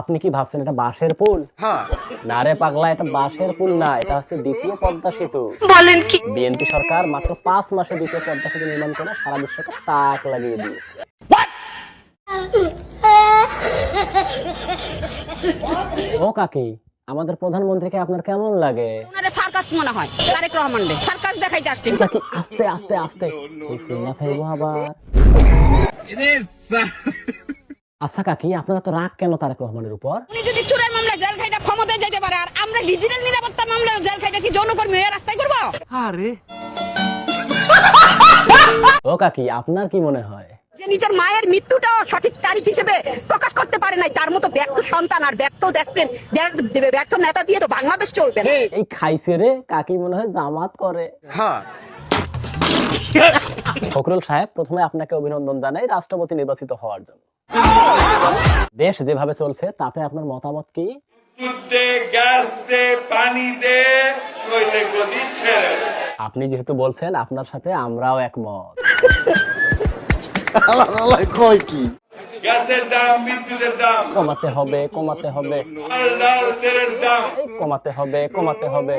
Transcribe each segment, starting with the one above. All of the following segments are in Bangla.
আপনি কি ভাবছেন এটা বাঁশের পুল? না রে পাগলা, এটা বাঁশের পুল না, এটা হচ্ছে দ্বিতীয় পদ্মা সেতু। বলেন কি? বিএনপি সরকার মাত্র 5 মাসে দ্বিতীয় পদ্মা সেতু নির্মাণ করে সারা বিশ্বকে তাক লাগিয়ে দিয়েছে। ও কাকি, আমাদের প্রধানমন্ত্রীকে আপনার কেমন লাগে? ওনারে সার্কাস মনে হয়, তারেক রহমান রে সার্কাস দেখাইতে আসছে। কাকি আস্তে আস্তে আস্তে, তুই ফেলা ফেলবো আবার। আচ্ছা কাকি, আপনারা তো রাগ কেন তারেক রহমানের উপর? উনি যদি চুরের মামলায় জেল খাইটা ক্ষমতায় যেতে পারে, আর আমরা ডিজিটাল নিরাপত্তা মামলায় জেল খাইটা কি যৌনকর্মী হয়ে রাস্তায় করবো? আরে ও কাকি, আপনার কি মনে হয়? যে নিজের মায়ের মৃত্যুটাও সঠিক তারিখ হিসেবে প্রকাশ করতে পারে নাই, তার মতো ব্যর্থ সন্তান আর ব্যর্থ দেখবেন ব্যর্থ নেতা দিয়ে তো বাংলাদেশ চলবে না। এই খাইছে রে কাকি, মনে হয় জামাত করে। ফখরুল সাহেব, প্রথমে আপনাকে অভিনন্দন জানাই রাষ্ট্রপতি নির্বাচিত হওয়ার জন্য। দেশ যেভাবে চলছে তাতে আপনার মতামত কি? আপনি যেহেতু বলছেন, আপনার সাথে আমরাও একমত। গ্যাসের দাম, বিদ্যুতের দাম কমাতে হবে, কমাতে হবে, ডাল তেলের দাম কমাতে হবে, কমাতে হবে।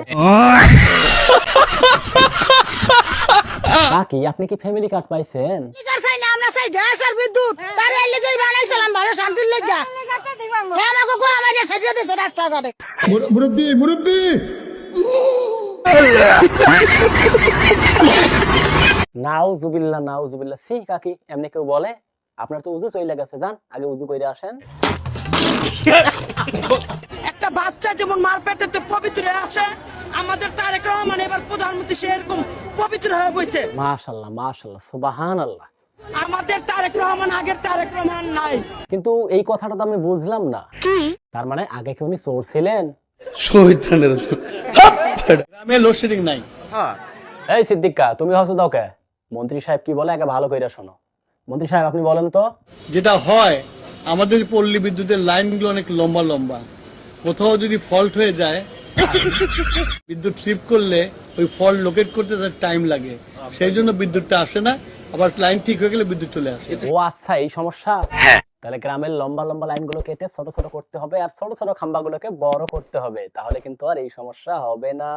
কাকি, আপনি কি ফ্যামিলি কার্ড পাইছেন? চাই না, আমরা চাই গ্যাস আর বিদ্যুৎ, তার এর লেগেই বানাইছিলাম ভালো শান্তির লেগা। হ্যাঁ, আমাকে গো আমারে সাজিয়ে দিয়েছে রাস্তাঘাটে। মুরব্বি নাউজুবিল্লাহ, নাউজুবিল্লাহ। সি কাকি, এমনি কেউ বলে? আপনার তো উজু চলে গেছে, যান আগে উজু কইরে আসেন। একটা বাচ্চা যেমন মার পেটেতে পবিত্র আছে, আমাদের তারেক রহমান এবার প্রধানমন্ত্রী সেরকম পবিত্র হয়ে বইছে। মাশাআল্লাহ, মাশাআল্লাহ, সুবহানাল্লাহ। আমাদের তারেক রহমান আগের তারেক রহমান নাই। কিন্তু এই কথাটা তো আমি বুঝলাম না। তার মানে আগে কি উনি চোর ছিলেন? গ্রামে লোডশেডিং নাই। এই সিদ্দিকা, তুমি হসো দাও কে? মন্ত্রী সাহেব কি বলে আগে ভালো কইরা শোনো। মন্ত্রী সাহেব, আপনি বলেন তো। যেটা হয়, আমাদের পল্লী বিদ্যুতের লাইনগুলো অনেক লম্বা লম্বা, কোথাও যদি ফল্ট হয়ে যায়, বিদ্যুৎ স্লিপ করলে ওই ফল্ট লোকেট করতে তার টাইম লাগে, সেই জন্য বিদ্যুৎটা আসে না। আবার লাইন ঠিক হয়ে গেলে বিদ্যুৎ চলে আসে। ও আচ্ছা, এই সমস্যা। তাহলে গ্রামের লম্বা লম্বা লাইনগুলো কেটে ছোট ছোট করতে হবে, আর ছোট ছোট খাম্বাগুলোকে বড় করতে হবে, তাহলে কিন্তু আর এই সমস্যা হবে না।